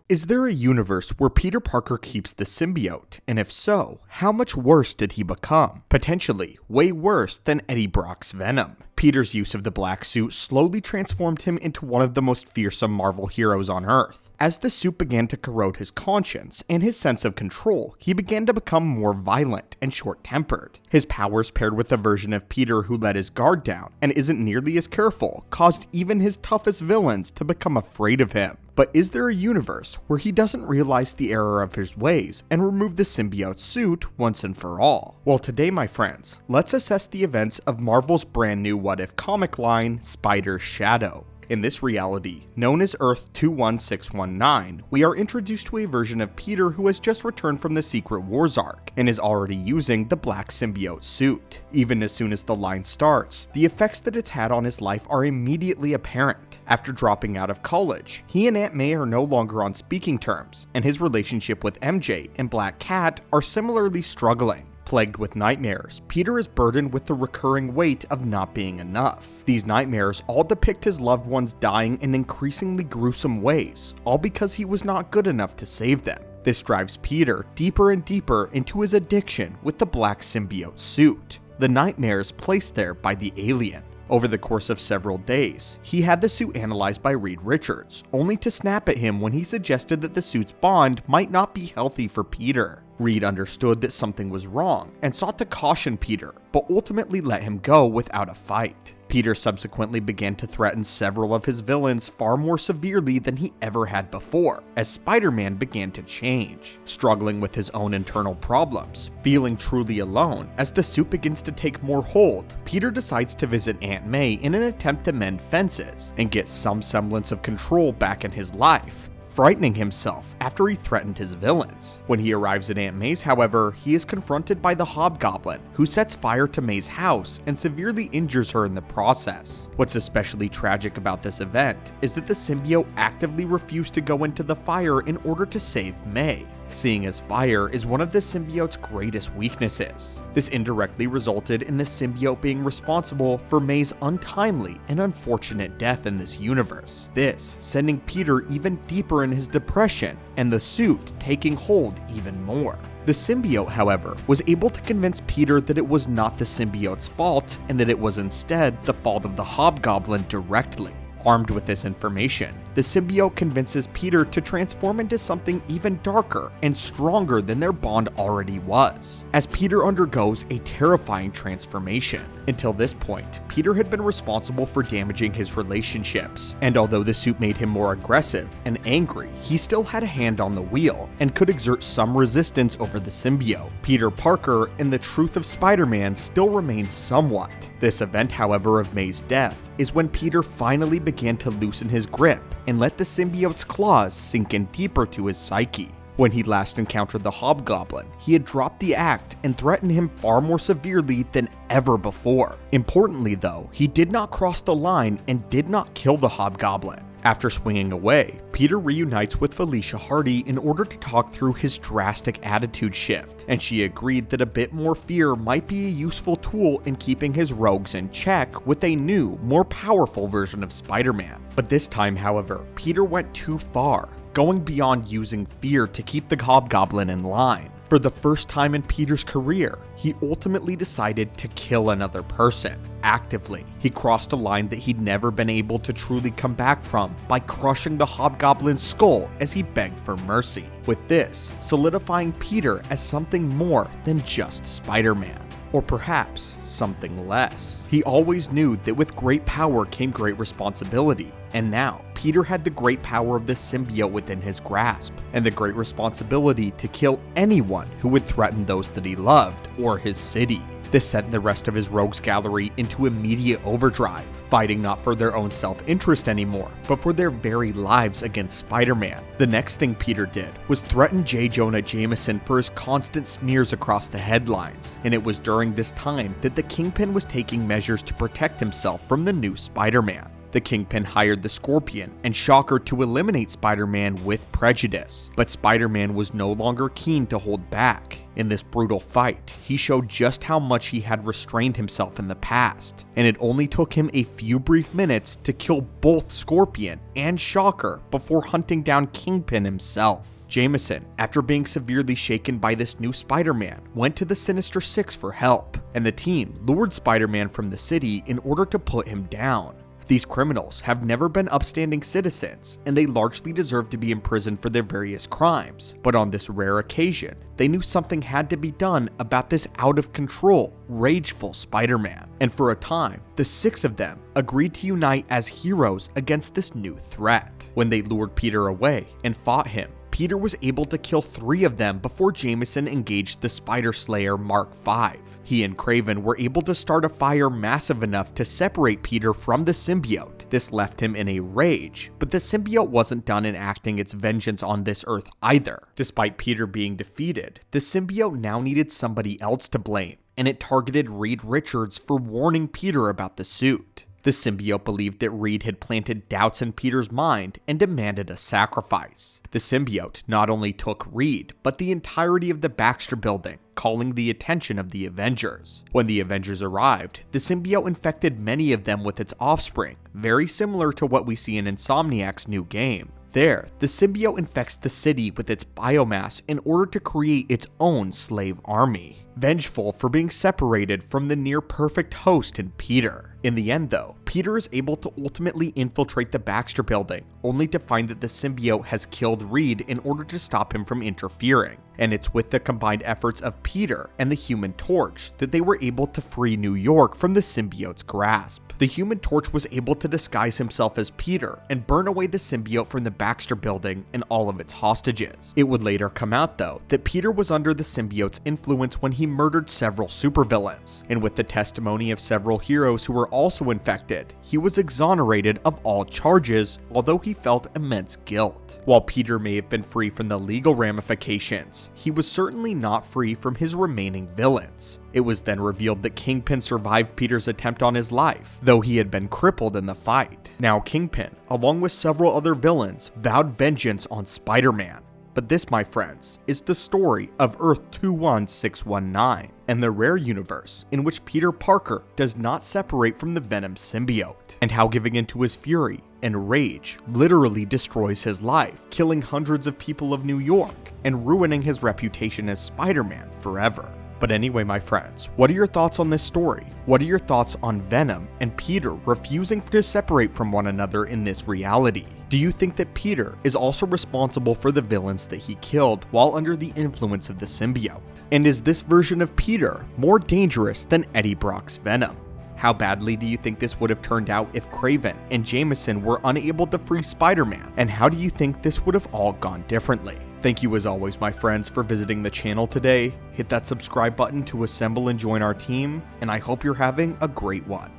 Is there a universe where Peter Parker keeps the symbiote? And if so, how much worse did he become? Potentially, way worse than Eddie Brock's Venom. Peter's use of the black suit slowly transformed him into one of the most fearsome Marvel heroes on Earth. As the suit began to corrode his conscience and his sense of control, he began to become more violent and short-tempered. His powers, paired with a version of Peter who let his guard down and isn't nearly as careful, caused even his toughest villains to become afraid of him. But is there a universe where he doesn't realize the error of his ways and remove the symbiote suit once and for all? Well, today, my friends, let's assess the events of Marvel's brand new What If comic line, Spider's Shadow. In this reality, known as Earth 21619, we are introduced to a version of Peter who has just returned from the Secret Wars arc, and is already using the black symbiote suit. Even as soon as the line starts, the effects that it's had on his life are immediately apparent. After dropping out of college, he and Aunt May are no longer on speaking terms, and his relationship with MJ and Black Cat are similarly struggling. Plagued with nightmares, Peter is burdened with the recurring weight of not being enough. These nightmares all depict his loved ones dying in increasingly gruesome ways, all because he was not good enough to save them. This drives Peter deeper and deeper into his addiction with the black symbiote suit, the nightmares placed there by the alien. Over the course of several days, he had the suit analyzed by Reed Richards, only to snap at him when he suggested that the suit's bond might not be healthy for Peter. Reed understood that something was wrong and sought to caution Peter, but ultimately let him go without a fight. Peter subsequently began to threaten several of his villains far more severely than he ever had before, as Spider-Man began to change, struggling with his own internal problems. Feeling truly alone, as the suit begins to take more hold, Peter decides to visit Aunt May in an attempt to mend fences and get some semblance of control back in his life, frightening himself after he threatened his villains. When he arrives at Aunt May's, however, he is confronted by the Hobgoblin, who sets fire to May's house and severely injures her in the process. What's especially tragic about this event is that the symbiote actively refused to go into the fire in order to save May, seeing as fire is one of the symbiote's greatest weaknesses. This indirectly resulted in the symbiote being responsible for May's untimely and unfortunate death in this universe. This sending Peter even deeper in his depression, and the suit taking hold even more. The symbiote, however, was able to convince Peter that it was not the symbiote's fault, and that it was instead the fault of the Hobgoblin directly. Armed with this information, the symbiote convinces Peter to transform into something even darker and stronger than their bond already was, as Peter undergoes a terrifying transformation. Until this point, Peter had been responsible for damaging his relationships, and although the suit made him more aggressive and angry, he still had a hand on the wheel and could exert some resistance over the symbiote. Peter Parker and the truth of Spider-Man still remained somewhat. This event, however, of May's death is when Peter finally began to loosen his grip and let the symbiote's claws sink in deeper to his psyche. When he last encountered the Hobgoblin, he had dropped the act and threatened him far more severely than ever before. Importantly though, he did not cross the line and did not kill the Hobgoblin. After swinging away, Peter reunites with Felicia Hardy in order to talk through his drastic attitude shift, and she agreed that a bit more fear might be a useful tool in keeping his rogues in check with a new, more powerful version of Spider-Man. But this time, however, Peter went too far, going beyond using fear to keep the Hobgoblin in line. For the first time in Peter's career, he ultimately decided to kill another person, actively. He crossed a line that he'd never been able to truly come back from by crushing the Hobgoblin's skull as he begged for mercy, with this solidifying Peter as something more than just Spider-Man. Or perhaps something less. He always knew that with great power came great responsibility, and now Peter had the great power of the symbiote within his grasp, and the great responsibility to kill anyone who would threaten those that he loved or his city. This sent the rest of his rogues gallery into immediate overdrive, fighting not for their own self-interest anymore, but for their very lives against Spider-Man. The next thing Peter did was threaten J. Jonah Jameson for his constant smears across the headlines, and it was during this time that the Kingpin was taking measures to protect himself from the new Spider-Man. The Kingpin hired the Scorpion and Shocker to eliminate Spider-Man with prejudice, but Spider-Man was no longer keen to hold back. In this brutal fight, he showed just how much he had restrained himself in the past, and it only took him a few brief minutes to kill both Scorpion and Shocker before hunting down Kingpin himself. Jameson, after being severely shaken by this new Spider-Man, went to the Sinister Six for help, and the team lured Spider-Man from the city in order to put him down. These criminals have never been upstanding citizens, and they largely deserve to be imprisoned for their various crimes. But on this rare occasion, they knew something had to be done about this out-of-control, rageful Spider-Man. And for a time, the 6 of them agreed to unite as heroes against this new threat. When they lured Peter away and fought him, Peter was able to kill 3 of them before Jameson engaged the Spider Slayer Mark V. He and Kraven were able to start a fire massive enough to separate Peter from the symbiote. This left him in a rage, but the symbiote wasn't done enacting its vengeance on this Earth either. Despite Peter being defeated, the symbiote now needed somebody else to blame, and it targeted Reed Richards for warning Peter about the suit. The symbiote believed that Reed had planted doubts in Peter's mind and demanded a sacrifice. The symbiote not only took Reed, but the entirety of the Baxter building, calling the attention of the Avengers. When the Avengers arrived, the symbiote infected many of them with its offspring, very similar to what we see in Insomniac's new game. There, the symbiote infects the city with its biomass in order to create its own slave army, vengeful for being separated from the near-perfect host in Peter. In the end though, Peter is able to ultimately infiltrate the Baxter building, only to find that the symbiote has killed Reed in order to stop him from interfering. And it's with the combined efforts of Peter and the Human Torch that they were able to free New York from the symbiote's grasp. The Human Torch was able to disguise himself as Peter and burn away the symbiote from the Baxter building and all of its hostages. It would later come out though that Peter was under the symbiote's influence when he murdered several supervillains, and with the testimony of several heroes who were also infected, he was exonerated of all charges, although he felt immense guilt. While Peter may have been free from the legal ramifications, he was certainly not free from his remaining villains. It was then revealed that Kingpin survived Peter's attempt on his life, though he had been crippled in the fight. Now Kingpin, along with several other villains, vowed vengeance on Spider-Man. But this, my friends, is the story of Earth 21619, and the rare universe in which Peter Parker does not separate from the Venom symbiote, and how giving into his fury and rage literally destroys his life, killing hundreds of people of New York, and ruining his reputation as Spider-Man forever. But anyway, my friends, what are your thoughts on this story? What are your thoughts on Venom and Peter refusing to separate from one another in this reality? Do you think that Peter is also responsible for the villains that he killed while under the influence of the symbiote? And is this version of Peter more dangerous than Eddie Brock's Venom? How badly do you think this would have turned out if Kraven and Jameson were unable to free Spider-Man? And how do you think this would have all gone differently? Thank you as always, my friends, for visiting the channel today. Hit that subscribe button to assemble and join our team, and I hope you're having a great one.